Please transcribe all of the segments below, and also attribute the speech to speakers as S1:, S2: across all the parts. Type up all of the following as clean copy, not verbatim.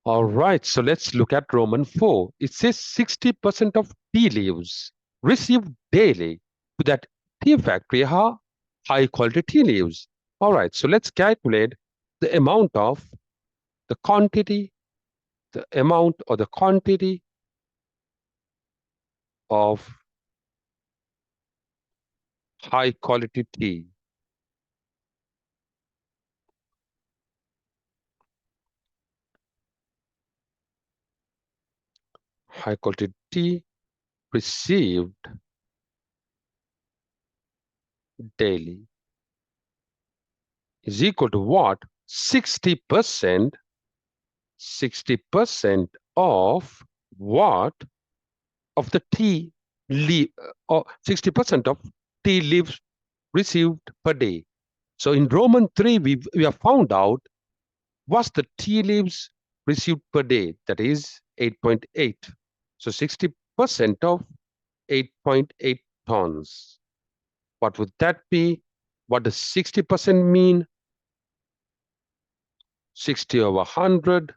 S1: All right, so let's look at Roman 4. It says 60% of tea leaves received daily to that tea factory are high quality tea leaves. All right, so let's calculate the amount of the quantity, the amount or the quantity of high quality tea. High quality tea received daily is equal to what? 60%, 60% of what? Of the tea leaf, or 60% of tea leaves received per day. So in Roman 3, we have found out what's the tea leaves received per day. That is 8.8. So 60% of 8.8 tons. What would that be? What does 60% mean? 60 over 100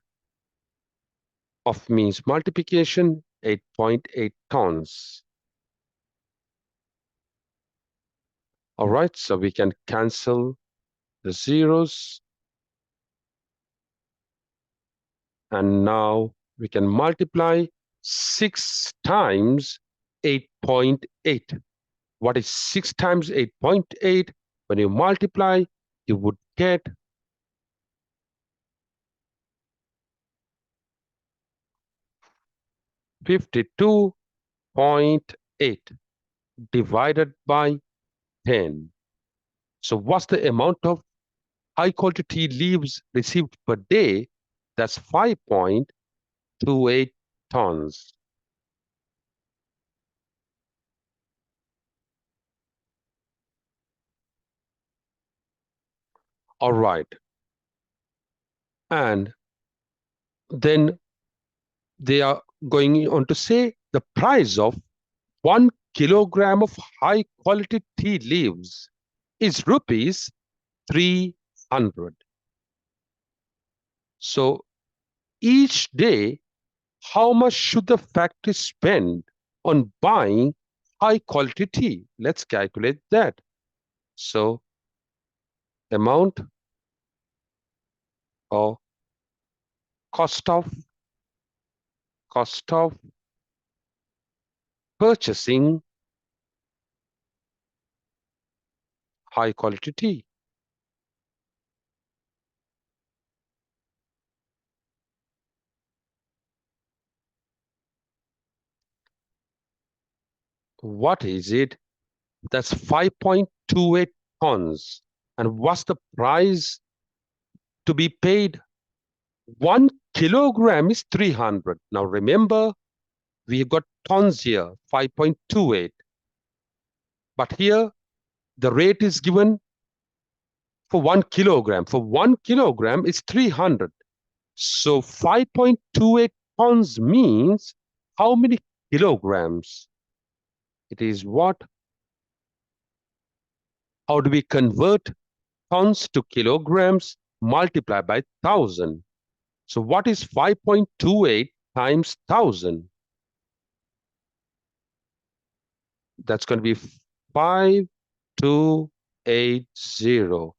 S1: of means multiplication, 8.8 tons. All right, so we can cancel the zeros. And now we can multiply 6 times 8.8. What is 6 times 8.8? When you multiply, you would get 52.8 divided by 10. So what's the amount of high quality tea leaves received per day? That's 5.28 tons. All right. And then they are going on to say the price of 1 kilogram of high quality tea leaves is rupees 300. So each day, how much should the factory spend on buying high quality tea? Let's calculate that. So amount or cost of purchasing high quality tea. What is it? That's 5.28 tons. And what's the price to be paid? 1 kilogram is 300. Now remember, we got tons here, 5.28. But here, the rate is given for 1 kilogram. For 1 kilogram, it's 300. So 5.28 tons means how many kilograms? It is what? How do we convert tons to kilograms? Multiply by 1,000. So what is 5.28 times 1,000? That's going to be 5280.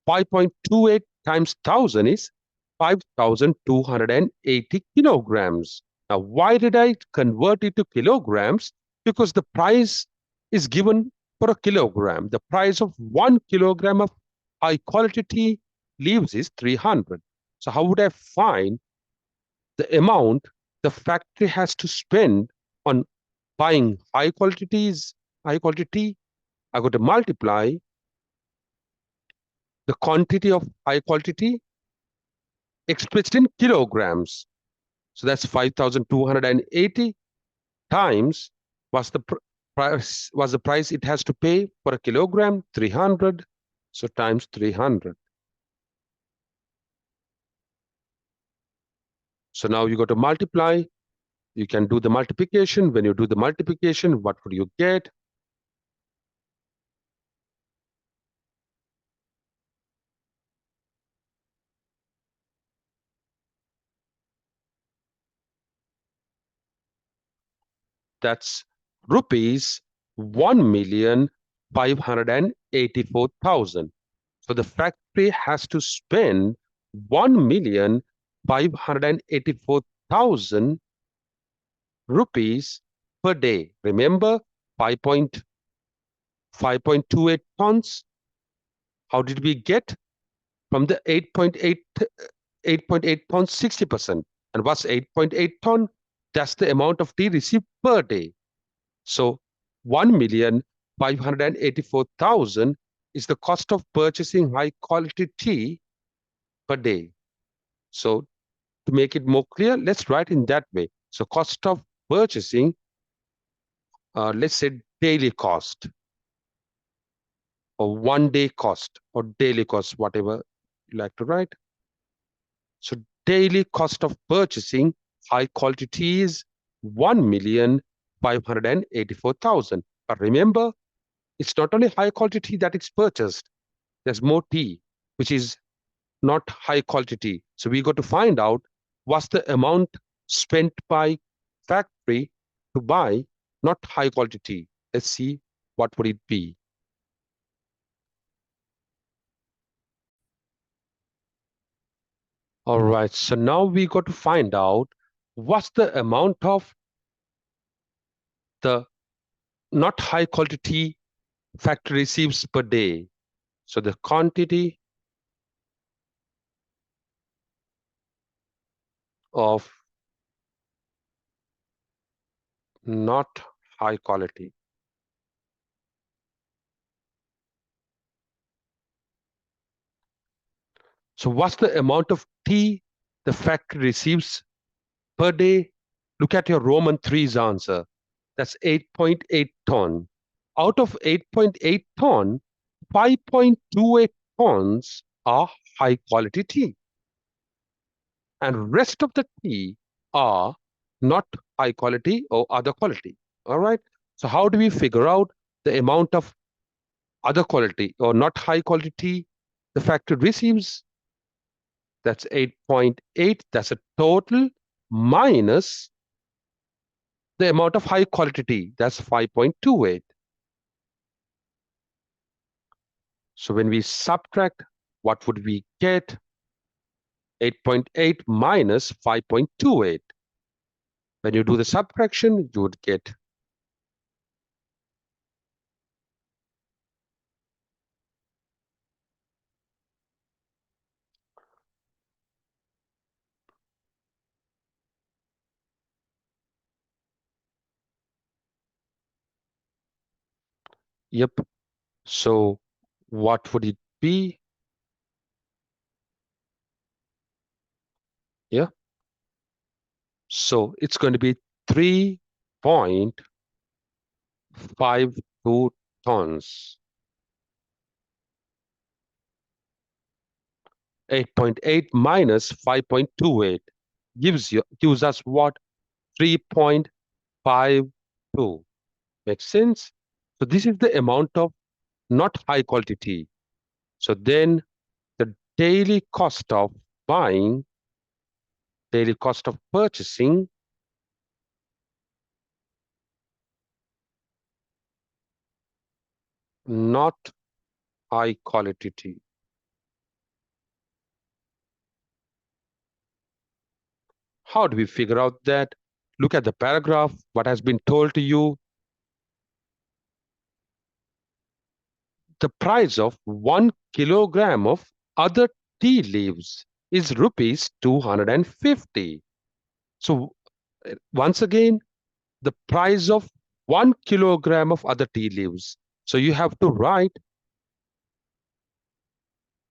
S1: 5.28 times 1,000 is 5,280 kilograms. Now, why did I convert it to kilograms? Because the price is given for a kilogram. The price of 1 kilogram of high quality tea leaves is 300. So how would I find the amount the factory has to spend on buying high quality tea? I got to multiply the quantity of high quality tea expressed in kilograms. So that's 5,280 times what's the price it has to pay for a kilogram? 300. So times 300. So now you got to multiply. You can do the multiplication. When you do the multiplication, what would you get? That's rupees 1,584,000. So the factory has to spend 1,584,000 rupees per day. Remember 5.28 tons. How did we get from the 8.8 tons, 60%? And what's 8.8 ton? That's the amount of tea received per day. So 1,584,000 is the cost of purchasing high quality tea per day. So to make it more clear, let's write in that way. So cost of purchasing, let's say daily cost or 1 day cost or daily cost, whatever you like to write. So daily cost of purchasing high quality tea is 1,584,000. But remember, it's not only high quality tea that is purchased. There's more tea, which is not high quality tea. So we got to find out what's the amount spent by factory to buy not high quality tea. Let's see what would it be. All right, so now we got to find out what's the amount of the not high quality tea factory receives per day. So the quantity of not high quality. So what's the amount of tea the factory receives per day? Look at your Roman 3's answer. That's 8.8 ton. Out of 8.8 ton, 5.28 tons are high quality tea. And rest of the tea are not high quality or other quality. All right. So how do we figure out the amount of other quality or not high quality tea the factory receives? That's 8.8. That's a total minus the amount of high quality tea. That's 5.28. So when we subtract, what would we get? 8.8 minus 5.28. When you do the subtraction, you would get yep. So what would it be? Yeah. So it's going to be 3.52 tons. 8.8 minus 5.28 gives us what? 3.52. Makes sense? So this is the amount of not high quality tea. So then the daily cost of buying, daily cost of purchasing, not high quality tea. How do we figure out that? Look at the paragraph, what has been told to you. The price of 1 kilogram of other tea leaves is rupees 250. So once again, the price of 1 kilogram of other tea leaves. So you have to write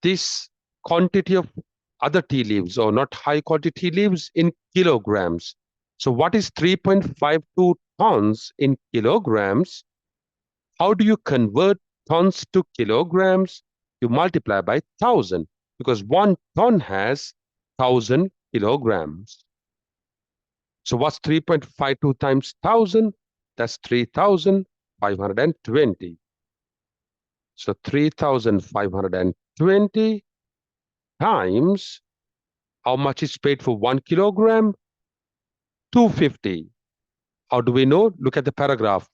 S1: this quantity of other tea leaves or not high quality tea leaves in kilograms. So what is 3.52 tons in kilograms? How do you convert tons to kilograms? You multiply by 1,000 because 1 ton has 1,000 kilograms. So what's 3.52 times 1,000? That's 3,520. So 3,520 times how much is paid for 1 kilogram? 250. How do we know? Look at the paragraph.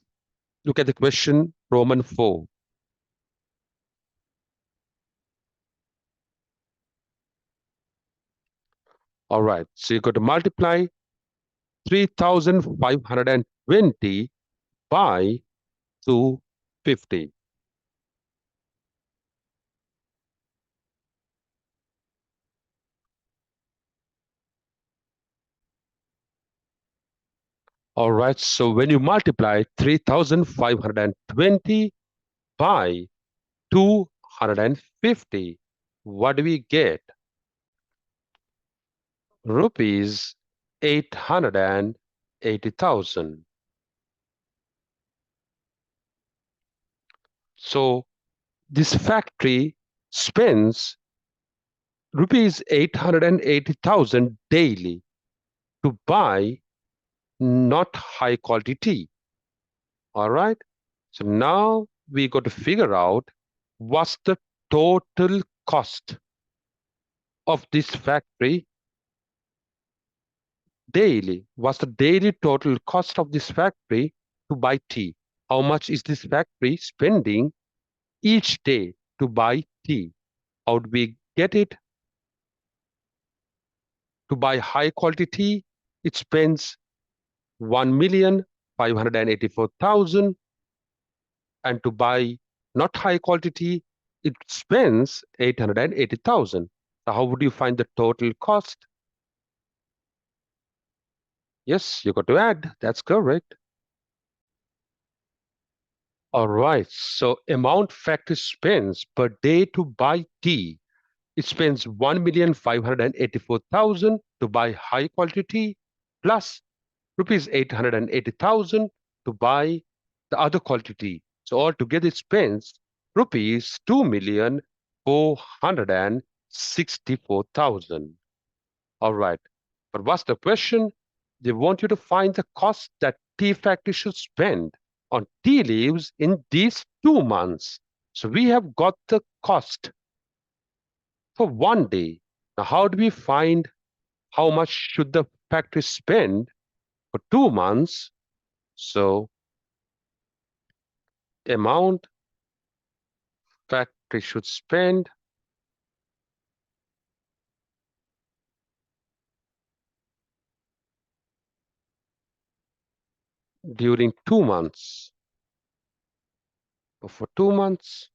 S1: Look at the question, Roman 4. All right, so you got to multiply 3,520 by 250. All right, so when you multiply 3,520 by 250, what do we get? Rupees 880,000. So this factory spends rupees 880,000 daily to buy not high quality tea. All right. So now we got to figure out what's the total cost of this factory daily. What's the daily total cost of this factory to buy tea? How much is this factory spending each day to buy tea? How do we get it? To buy high quality tea, it spends 1,584,000, and to buy not high quality tea, it spends 880,000. So how would you find the total cost? Yes, you got to add. That's correct. All right. So amount factory spends per day to buy tea. It spends 1,584,000 to buy high quality tea, plus rupees 880,000 to buy the other quality tea. So altogether it spends rupees 2,464,000. All right. But what's the question? They want you to find the cost that tea factory should spend on tea leaves in these 2 months. So we have got the cost for one day. Now, how do we find how much should the factory spend for 2 months? So amount factory should spend during 2 months. For 2 months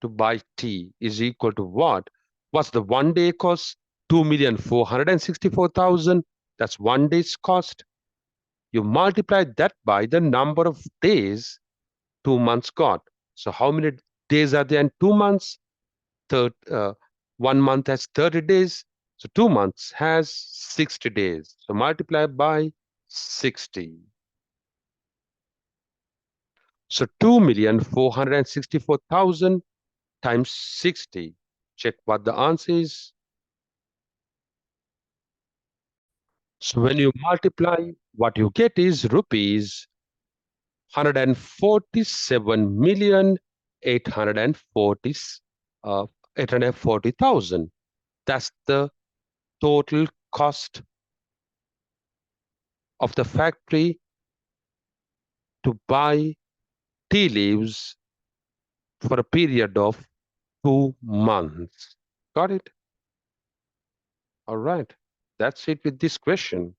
S1: to buy tea is equal to what? What's the one day cost? 2,464,000. That's one day's cost. You multiply that by the number of days 2 months got. So how many days are there in 2 months? Third, 1 month has 30 days. So 2 months has 60 days. So multiply by 60. So 2,464,000 times 60. Check what the answer is. So when you multiply, what you get is rupees 147,840, 840,000. That's the total cost of the factory to buy tea leaves for a period of 2 months. Got it? All right. That's it with this question.